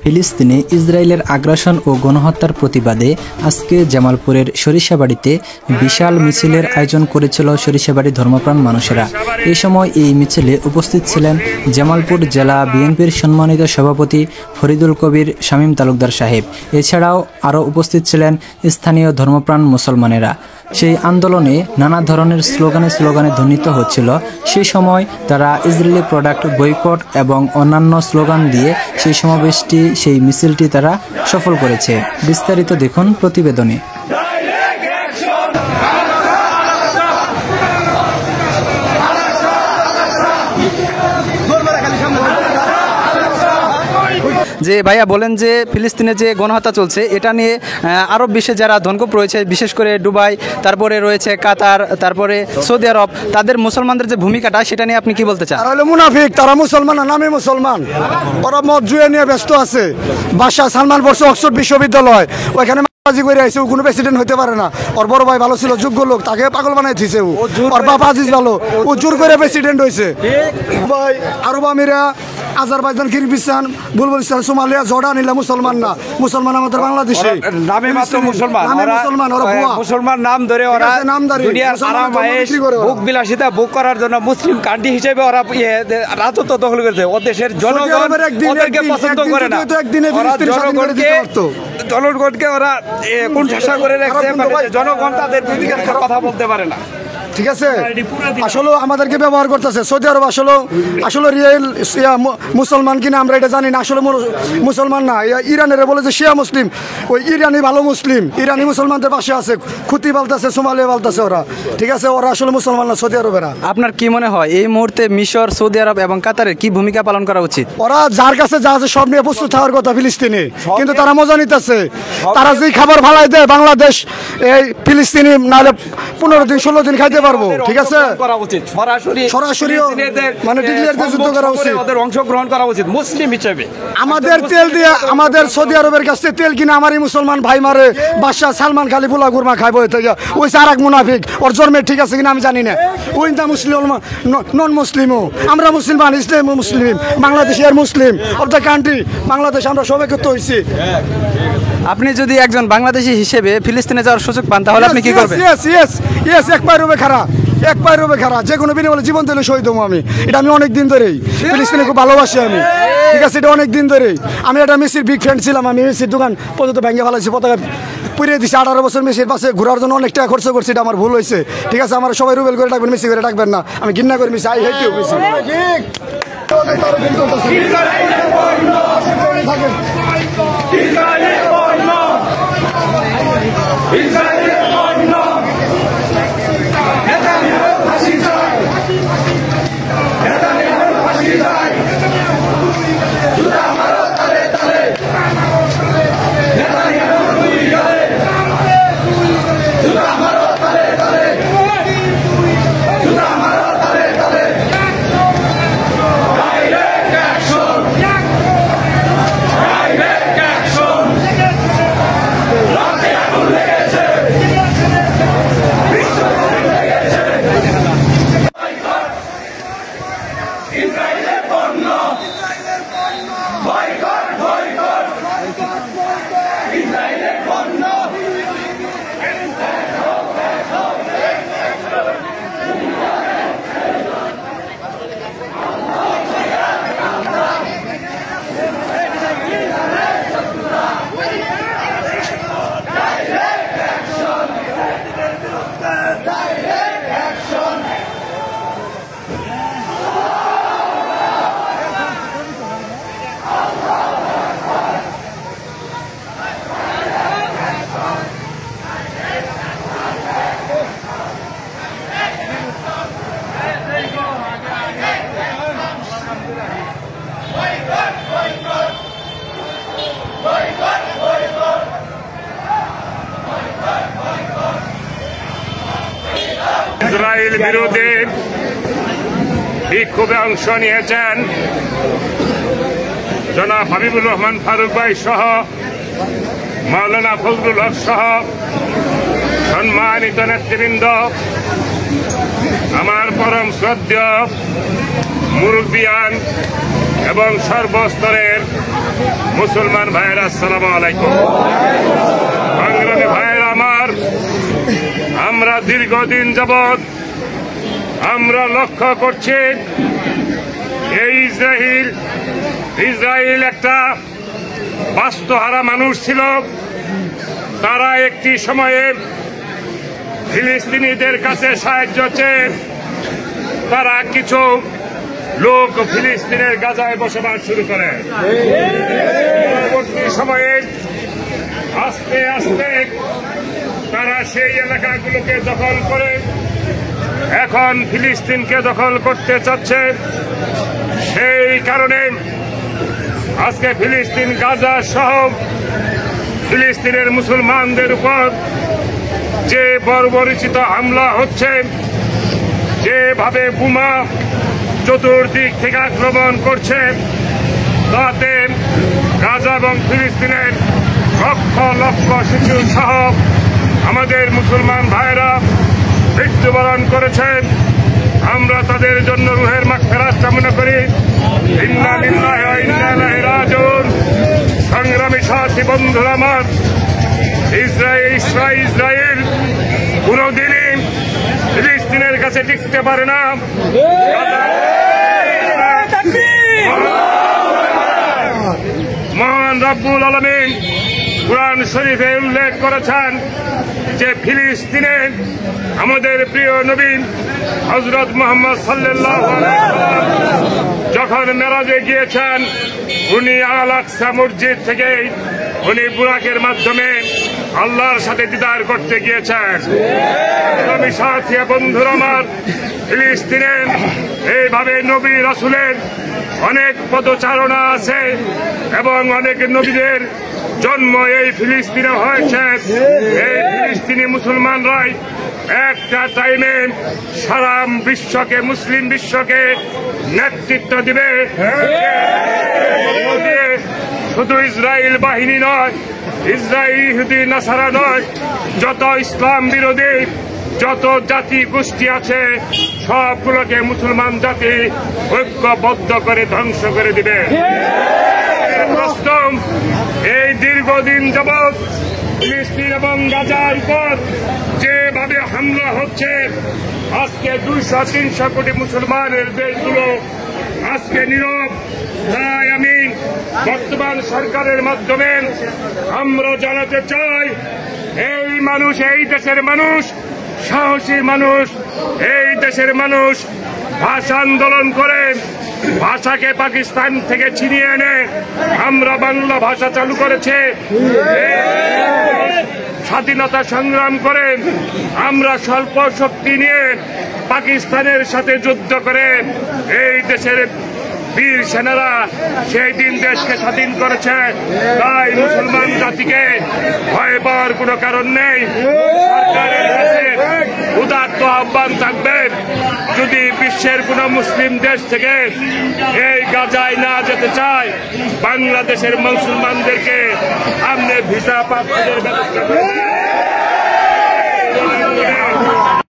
ফিলিস্তিনে ইসরায়েলের আগ্রাসন ও গণহত্যার প্রতিবাদে আজকে জামালপুরের সরিষাবাড়িতে বিশাল মিছিলের আয়োজন করেছিল সরিষাবাড়ি ধর্মপ্রাণ মানুষেরা। এই সময় এই মিছিলে উপস্থিত ছিলেন জামালপুর জেলা বিএনপির সম্মানিত সভাপতি ফরিদুল কবির শামীম তালুকদার সাহেব। এছাড়াও আরও উপস্থিত ছিলেন স্থানীয় ধর্মপ্রাণ মুসলমানেরা। সেই আন্দোলনে নানা ধরনের স্লোগানে ধ্বনিত হচ্ছিল। সেই সময় তারা ইসরায়েলি প্রোডাক্ট বয়কট এবং অন্যান্য স্লোগান দিয়ে সেই সমাবেশটি সেই মিছিলটি তারা সফল করেছে। বিস্তারিত দেখুন প্রতিবেদনে। যে ভাইয়া বলেন যে ফিলিস্তিনে যে গণহত্যা চলছে এটা নিয়ে আরব বিশ্বে যারা ধনকুপ রয়েছে, বিশেষ করে দুবাই, তারপরে রয়েছে কাতার, তারপরে সৌদি আরব, তাদের মুসলমানদের যে ভূমিকাটা সেটা নিয়ে আপনি কি বলতে চান? তারা হলো মুনাফিক, তারা মুসলমান নামে মুসলমান, ওরা মদ জুয়ে নিয়ে ব্যস্ত আছে। বাদশাহ সালমান পড়ছে অক্সফোর্ড বিশ্ববিদ্যালয়, ওইখানে কোনো প্রেসিডেন্ট হতে পারে না। ওর বড় ভাই ভালো ছিল, যোগ্য লোক, তাকে পাগল বানাই দিয়েছে। ওর বাপ আজিজ ভালো, ও জোর করে প্রেসিডেন্ট হয়েছে। ভাই আরব আমিরা, আজারবাইজান, কিরগিজস্তান, বুলবুলিস্তান, সোমালিয়া, জর্ডান, এলা মুসলমান না। মুসলমান আমাদের বাংলাদেশে নামে মাত্র মুসলমান, মুসলমান নাম ধরে ওরা দুনিয়ার আরাম-আয়েশ, ভোগ বিলাসিতা ভোগ করার জন্য মুসলিম কান্ট্রি হিসেবে ওরা রাজত্ব দখল করেছে। ও দেশের জনগণ ওদেরকে পছন্দ করে না। জনগণকে ওরা কোন শাসা করে রাখছে, জনগণ তাদের বিরুদ্ধে কথা বলতে পারে না। ঠিক আছে, আসলে আমাদেরকে ব্যবহার করতেছে। সৌদি আরব আসলে রিয়েল মুসলমান কিনা আমরা এটা জানি না। আসলে মুসলমান না, ইরানের বলে যে শিয়া মুসলিম, ওই ইরানি ভালো মুসলিম, ইরানি মুসলমানদের পাশে আছে, খুতি পাল্টাছে, সোমালিয়া পাল্টাছে ওরা। ঠিক আছে, ওরা আসলে মুসলমান না সৌদি আরবেরা। আপনার কি মনে হয় এই মুহূর্তে মিশর, সৌদি আরব এবং কাতারের কি ভূমিকা পালন করা উচিত? ওরা যার কাছে যা আছে সব নিয়ে প্রস্তুত থাকার কথা ফিলিস্তিনে, কিন্তু তারা মজা নিতেছে। তারা যেই খাবার ভালাই দেয় বাংলাদেশ এই ফিলিস্তিনি নাহলে 15 দিন 16 দিন খাইতে পারবো। ঠিক আছে, সরাসরি মানে ডিক্লেয়ার যুদ্ধ করা উচিত, ওদের অংশগ্রহণ করা উচিত মুসলিম হিসেবে। আমাদের তেল দিয়ে, আমাদের সৌদি আরবের কাছে তেল কিনে আমারই মুসলমান ভাই মারে। বাদশাহ সালমান খালি পোলা গুরমা খাইবো, ওই আরেক মুনাফিক, ওর জন্মের ঠিক আছে কিনা আমি জানি না। ওই না মুসলিম, নন মুসলিমও আমরা মুসলমান, ইসলাম মুসলিম, বাংলাদেশের মুসলিম অফ দ্য কান্ট্রি বাংলাদেশ, আমরা সবাই করতে হয়েছি। আপনি যদি একজন বাংলাদেশি হিসেবে ফিলিস্তিনে যাওয়ার সুযোগ পান তাহলে আপনি কি করবেন? এক পায়ের উপরে খাড়া, যে কোনো বিনিময়ে জীবন দিলে শহীদ হবো আমি। এটা আমি অনেক দিন ধরেই ফিলিস্তিনে খুব ভালোবাসি আমি। ঠিক আছে, এটা অনেক দিন ধরেই আমি একটা মেসির বিগ ফ্রেন্ড ছিলাম। আমি মেসির দোকান পর্যন্ত ভেঙে ফেলাইছি, পতাকা পুড়িয়ে দিচ্ছি। 18 বছর মেসির পাশে ঘোরার জন্য অনেক টাকা খরচ করছি, এটা আমার ভুল হয়েছে। ঠিক আছে, আমার সবাই রুবেল করে ডাকবেন, মেসি করে ডাকবেন না। আমি ঘৃণা করে Messi, I hate you Messi. Israel বিরোধী বিক্ষোভে অংশ নিয়েছেন জনাব হাবিবুর রহমান ফারুক ভাই সহ মাওলানা ফজলুল হক সহ সম্মানিত নেতৃবৃন্দ, আমার পরম শ্রদ্ধেয় মুরব্বিয়ান এবং সর্বস্তরের মুসলমান ভাইয়েরা আসসালামু আলাইকুম। সংগ্রামী ভাইয়েরা আমার, আমরা দীর্ঘদিন যাবৎ আমরা লক্ষ্য করছি এই ইসরায়েল একটা বাস্তুহারা মানুষ ছিল। তারা একটি সময়ে ফিলিস্তিনিদের কাছে সাহায্য চেয়ে তারা কিছু লোক ফিলিস্তিনের গাজায় বসবাস শুরু করে। পরবর্তী সময়ে আস্তে আস্তে তারা সেই এলাকাগুলোকে দখল করে এখন ফিলিস্তিনকে দখল করতে চাচ্ছে। সেই কারণে আজকে ফিলিস্তিন গাজা সহ ফিলিস্তিনের মুসলমানদের উপর যে বর্বরচিত হামলা হচ্ছে, যেভাবে বোমা চতুর্দিক থেকে আক্রমণ করছে, তাতে গাজা এবং ফিলিস্তিনের লক্ষ লক্ষ শিশু সহ আমাদের মুসলমান ভাইরা মৃত্যুবরণ করেছেন। আমরা তাদের জন্য রুহের মাগফিরাত কামনা করি। ইন্না লিল্লাহি ওয়া ইন্না ইলাইহি রাজিউন। সংগ্রামী সাথী বন্ধুরা আমার, ইসরায়েল কোনদিনই ফিলিস্তিনের কাছে টিকতে পারে না। মহান রব্বুল আলামিন কুরআন শরীফে উল্লেখ করেছেন যে ফিলিস্তিনে আমাদের প্রিয় নবী হযরত মুহাম্মদ সাল্লাল্লাহু আলাইহি ওয়াসাল্লাম যখন মেরাজে গিয়েছেন, উনি আল আকসা মসজিদ থেকে উনি বুরাকের মাধ্যমে আল্লাহর সাথে দিদার করতে গিয়েছেন। আমি সাথী বন্ধুরা আমার, ফিলিস্তিনে এইভাবে নবী রাসূলের অনেক পদচারণা আছে এবং অনেক নবীদের জন্ম এই ফিলিস্তিনে হয়েছে। এই ফিলিস্তিনি মুসলমানরাই একটা টাইমে সারা বিশ্বকে, মুসলিম বিশ্বকে নেতৃত্ব দিবে। শুধু ইসরায়েল বাহিনী নয়, ইসরায়েল ইহুদি নাসারা নয়, যত ইসলাম বিরোধী যত জাতি গোষ্ঠী আছে সবগুলোকে মুসলমান জাতি ঐক্যবদ্ধ করে ধ্বংস করে দিবে। প্রশ্ন, এই দীর্ঘদিন যাবৎ ফিলিস্তিন এবং গাজার উপর যেভাবে হামলা হচ্ছে, আজকে 200-300 কোটি মুসলমানের দেশগুলো আজকে নীরব। তাই আমি বর্তমান সরকারের মাধ্যমে আমরা জানাতে চাই, এই মানুষ, এই দেশের মানুষ সাহসী মানুষ, এই দেশের মানুষ ভাষা আন্দোলন করে ভাষাকে পাকিস্তান থেকে ছিনিয়ে এনে আমরা বাংলা ভাষা চালু করেছে। স্বাধীনতা সংগ্রাম করে আমরা স্বল্প শক্তি নিয়ে পাকিস্তানের সাথে যুদ্ধ করে এই দেশের বীর সেনারা সেই দিন দেশকে স্বাধীন করেছে। তাই মুসলমান জাতিকে ভয় পাওয়ার কোনো কারণ নেই। সরকারের কাছে উদাত্ত আহ্বান থাকবে, যদি বিশ্বের কোন মুসলিম দেশ থেকে এই গাজায় না যেতে চায়, বাংলাদেশের মুসলমানদেরকে সামনে ভিসা পাসপোর্টের ব্যবস্থা করবে।